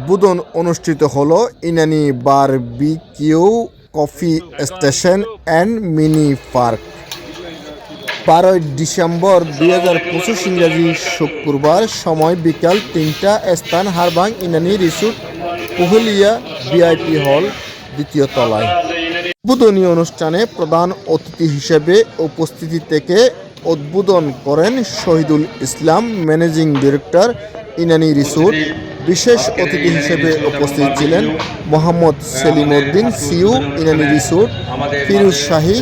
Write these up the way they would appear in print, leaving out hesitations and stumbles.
উদ্বোধন অনুষ্ঠিত হলো Inani barbecue coffee station and mini park. 12 December 2025 ইংরাজি শুক্রবার, সময় বিকাল 3টা, স্থান হারবাং ইনানি রিসোর্ট, পুহুলিয়া, ভিআইপি হল, দ্বিতীয় তলায়। উদ্বোধনী অনুষ্ঠানে প্রধান অতিথি হিসেবে উপস্থিতি থেকে উদ্বোধন করেন Shahidul Islam, managing director, Inani resort. বিশেষ অতিথি হিসেবে উপস্থিত ছিলেন মোহাম্মদ সেলিম উদ্দিন, সিইও, ইনানি রিসোর্ট, ফিরোজ শাহী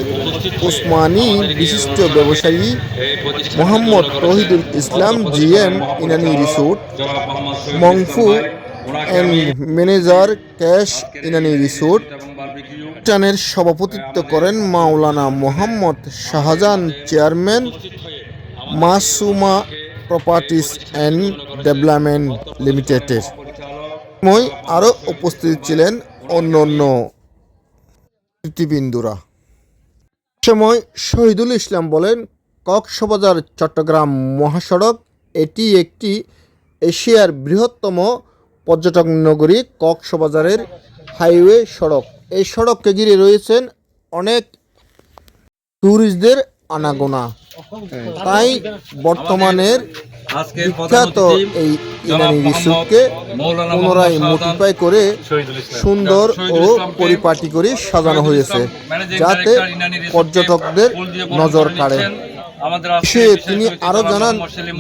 উসমানী, বিশিষ্ট ব্যবসায়ী Mohammad Tauhidul Islam, GM, Inani resort, Mongphu and manager, cash, Inani resort. অনুষ্ঠানের সভাপতিত্ব করেন Maulana Mohammad Shahjahan, chairman, Masuma properties and development লিমিটেডের। আরও উপস্থিত ছিলেন অন্যান্য অতিথিবৃন্দরা। সময় শহীদুল ইসলাম বলেন, কক্সবাজার চট্টগ্রাম মহাসড়ক এটি একটি এশিয়ার বৃহত্তম পর্যটক নগরী। কক্সবাজারের হাইওয়ে সড়ক, এই সড়ককে ঘিরে রয়েছেন অনেক ট্যুরিস্টদের আনাগোনা। তাই বর্তমানের বিখ্যাত এই ইনানি রিসোর্টকে পুনরায় মডিফাই করে সুন্দর ও পরিপাটি করে সাজানো হয়েছে, যাতে পর্যটকদের নজর কাড়ে। তিনি আরো জানান,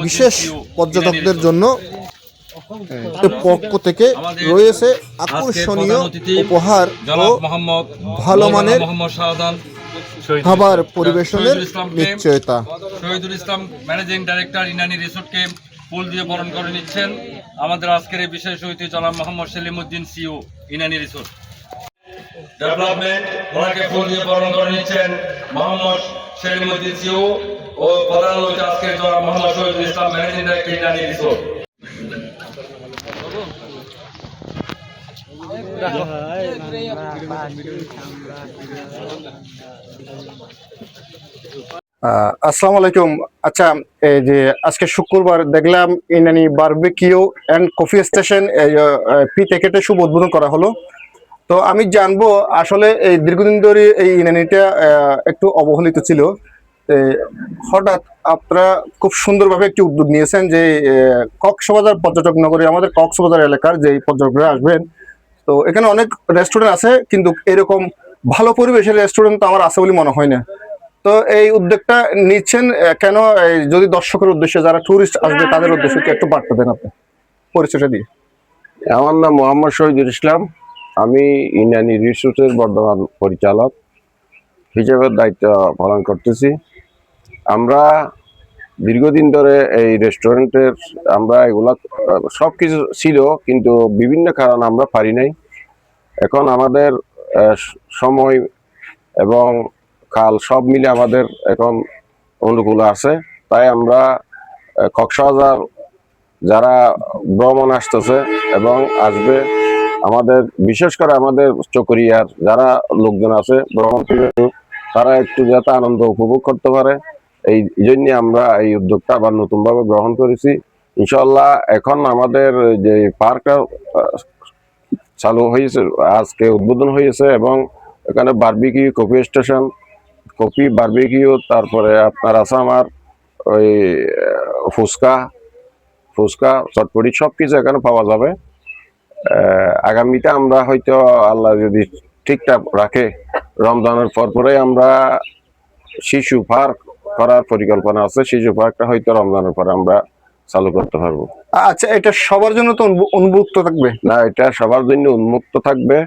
বিশেষ পর্যটকদের জন্য পক্ষ থেকে রয়েছে আকর্ষণীয় উপহার ও ভালো মানের খাবার পরিবেশনের নিশ্চয়তা। শহীদুল ইসলাম, ম্যানেজিং ডাইরেক্টর, ইনানি রিসোর্টকে ফুল দিয়ে বরণ করে নিচ্ছেন আমাদের আজকের এই বিশেষ অতিথি জনাব Mohammad Selim Uddin, CEO, Inani resort development. ওনাকে ফুল দিয়ে বরণ করে নিচ্ছেন মোহাম্মদ সেলিম উদ্দিন, সিইও, ও প্রধান অতিথি আজকের জনাব Mohammad Shahidul Islam, managing director, Inani resort. আসসালামু আলাইকুম। আচ্ছা, এই যে আজকে শুক্রবার দেখলাম Inani barbecue and coffee station পি টেকেটে শুভ উদ্বোধন করা হলো। তো আমি জানবো আসলে এই দীর্ঘদিন ধরে এই ইনানিটা একটু অবহেলিত ছিল। হঠাৎ আপনারা খুব সুন্দরভাবে একটি উদ্যোগ নিয়েছেন যে কক্সবাজার পর্যটক নগরী, আমাদের কক্সবাজার এলাকার যে পর্যটকরা আসবেন, তো এখানে অনেক রেস্টুরেন্ট আছে, কিন্তু এরকম ভালো পরিবেশের রেস্টুরেন্ট তো আমার আছে বলে মনে হয় না। তো এই উদ্যোগটা নিচ্ছেন কেন? যদি দর্শকের উদ্দেশ্যে, যারা টুরিস্ট আসবে তাদের উদ্দেশ্যে একটু বার্তা দেন আপনি, পরিচয়টা দিয়ে। আমার নাম মোহাম্মদ শহীদুল ইসলাম। আমি ইনানি রিসোর্টের বর্তমান পরিচালক হিসেবে দায়িত্ব পালন করতেছি। আমরা দীর্ঘদিন ধরে এই রেস্টুরেন্টের আমরা এগুলা সব কিছু ছিল, কিন্তু বিভিন্ন কারণ আমরা পারি নাই। এখন আমাদের সময় এবং কাল সব মিলে আমাদের এখন অনুকূল আছে। তাই আমরা কক্সবাজার যারা ভ্রমণ আসতেছে এবং আসবে, আমাদের বিশেষ করে আমাদের চকরিয়ার যারা লোকজন আছে ভ্রমণ, তারা একটু যাতে আনন্দ উপভোগ করতে পারে, এই জন্য আমরা এই উদ্যোগটা আবার নতুনভাবে গ্রহণ করেছি। ইনশাল্লাহ এখন আমাদের যে পার্কটা চালু হয়েছে, আজকে উদ্বোধন হয়েছে, এবং এখানে barbecue coffee station, coffee, barbecue, তারপরে আপনার আছে আমার ওই ফুচকা চটপটি সবকিছু এখানে পাওয়া যাবে। আগামীতে আমরা হয়তো আল্লাহ যদি ঠিকঠাক রাখে, রমজানের পরে আমরা শিশু পার্ক করার পরিকল্পনা আছে। শিশু পার্কটা হয়তো রমজানের পরে আমরা চালু করতে পারবো। আচ্ছা, এটা সবার জন্য তো উন্মুক্ত থাকবে? না, এটা সবার জন্য উন্মুক্ত থাকবে,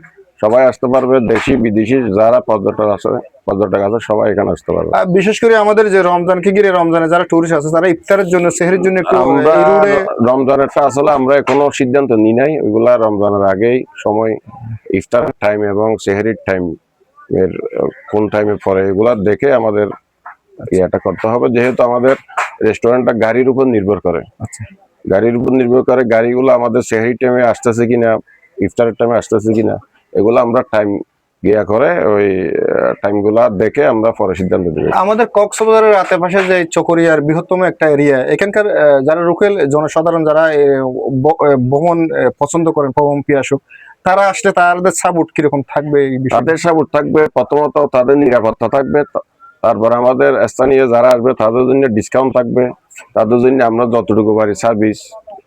সবাই আসতে পারবে, দেশি বিদেশি যারা পর্যটক আছে সবাই এখানে আসতে পারবে। বিশেষ করে আমাদের যে রমজানকে ঘিরে, রমজানে যারা টুরিস্ট আছে তারা ইফতারের জন্য, সেহরির জন্য একটু রমজানেরটা আসলে আমরা এখনো সিদ্ধান্ত নিই নাই। ওইগুলা রমজানের আগেই সময়, ইফতার টাইম এবং সেহরির টাইম এর কোন টাইমে পরে, এগুলা দেখে আমাদের ইয়েটা করতে হবে। যেহেতু আমাদের রেস্টুরেন্টটা গাড়ির উপর নির্ভর করে, গাড়িগুলো আমাদের সেহরি টাইমে আসতেছে কিনা, ইফতারের টাইমে আসতেছে কিনা, এগুলো আমরা টাইম গিয়া করে ওই টাইমগুলা দেখে আমরা পরে সিদ্ধান্ত দেব। আমাদের কক্সবাজারের আশেপাশে যে চকরিয়ার বৃহত্তম একটা এরিয়া, এখানকার যারা লোকাল জনসাধারণ যারা ভ্রমণ পছন্দ করেন, ভ্রমণ পিয়াসু, তারা আসলে তাদের সাপোর্ট কিরকম থাকবে? এই বিষয়ে তাদের সাপোর্ট থাকবে, প্রথমত তাদের নিরাপত্তা থাকবে, তারপর আমাদের স্থানীয় যারা আসবে তাদের জন্য ডিসকাউন্ট থাকবে, তাদের জন্য আমরা যতটুকু পারি সার্ভিস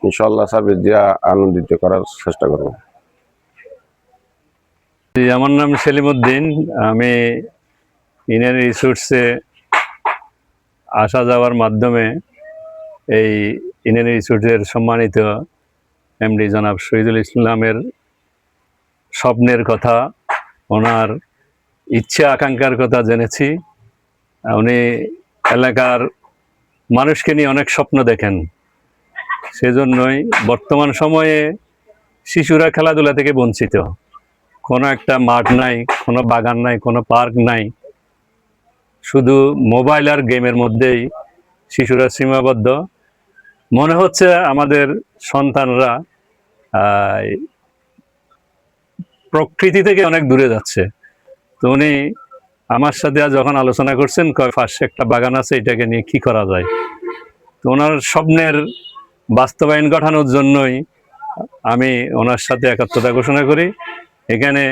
ইনশাল্লাহ সার্ভিস দিয়ে আনন্দিত করার চেষ্টা করবো। আমার নাম সেলিম উদ্দিন। আমি ইনানি রিসোর্টসে আসা যাওয়ার মাধ্যমে এই ইনানি রিসোর্টের সম্মানিত এমডি জনাব শহীদুল ইসলামের স্বপ্নের কথা, ওনার ইচ্ছা আকাঙ্ক্ষার কথা জেনেছি। উনি এলাকার মানুষকে নিয়ে অনেক স্বপ্ন দেখেন, সেজন্যই বর্তমান সময়ে শিশুরা খেলাধুলা থেকে বঞ্চিত। কোনো একটা মাঠ নাই, কোনো বাগান নাই, কোনো পার্ক নাই, শুধু মোবাইল আর গেমের মধ্যেই শিশুরা সীমাবদ্ধ। মনে হচ্ছে আমাদের সন্তানরা প্রকৃতি থেকে অনেক দূরে যাচ্ছে। তো উনি আমার সাথে যখন আলোচনা করছেন, পাশে একটা বাগান আছে, এটাকে নিয়ে কি করা যায়। তো ওনার স্বপ্নের বাস্তবায়ন ঘটানোর জন্যই আমি ওনার সাথে একাত্মতা ঘোষণা করি। এখানে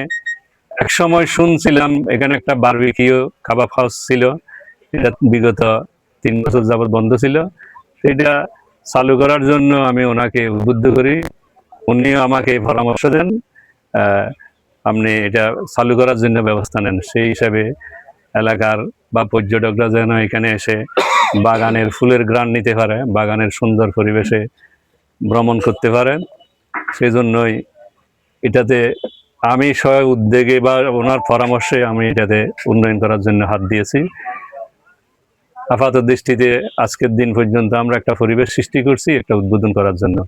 এক সময় শুনছিলাম এখানে একটা বারবিকিউ কাবাব হাউস ছিল, এটা বিগত 3 বছর যাবৎ বন্ধ ছিল। এটা চালু করার জন্য আমি ওনাকে উদ্বুদ্ধ করি, উনিও আমাকে পরামর্শ দেন আপনি এটা চালু করার জন্য ব্যবস্থা নেন। সেই হিসাবে এলাকার বা পর্যটকরা যেন এখানে এসে বাগানের ফুলের ঘ্রাণ নিতে পারে, বাগানের সুন্দর পরিবেশে ভ্রমণ করতে পারেন, সেজন্যই এটাতে আমি সহায় উদ্যোগে বা ওনার পরামর্শে আমি এটাতে উন্নয়ন করার জন্য হাত দিয়েছি। আপাত দৃষ্টিতে আজকের দিন পর্যন্ত আমরা একটা পরিবেশ সৃষ্টি করছি একটা উদ্বোধন করার জন্য।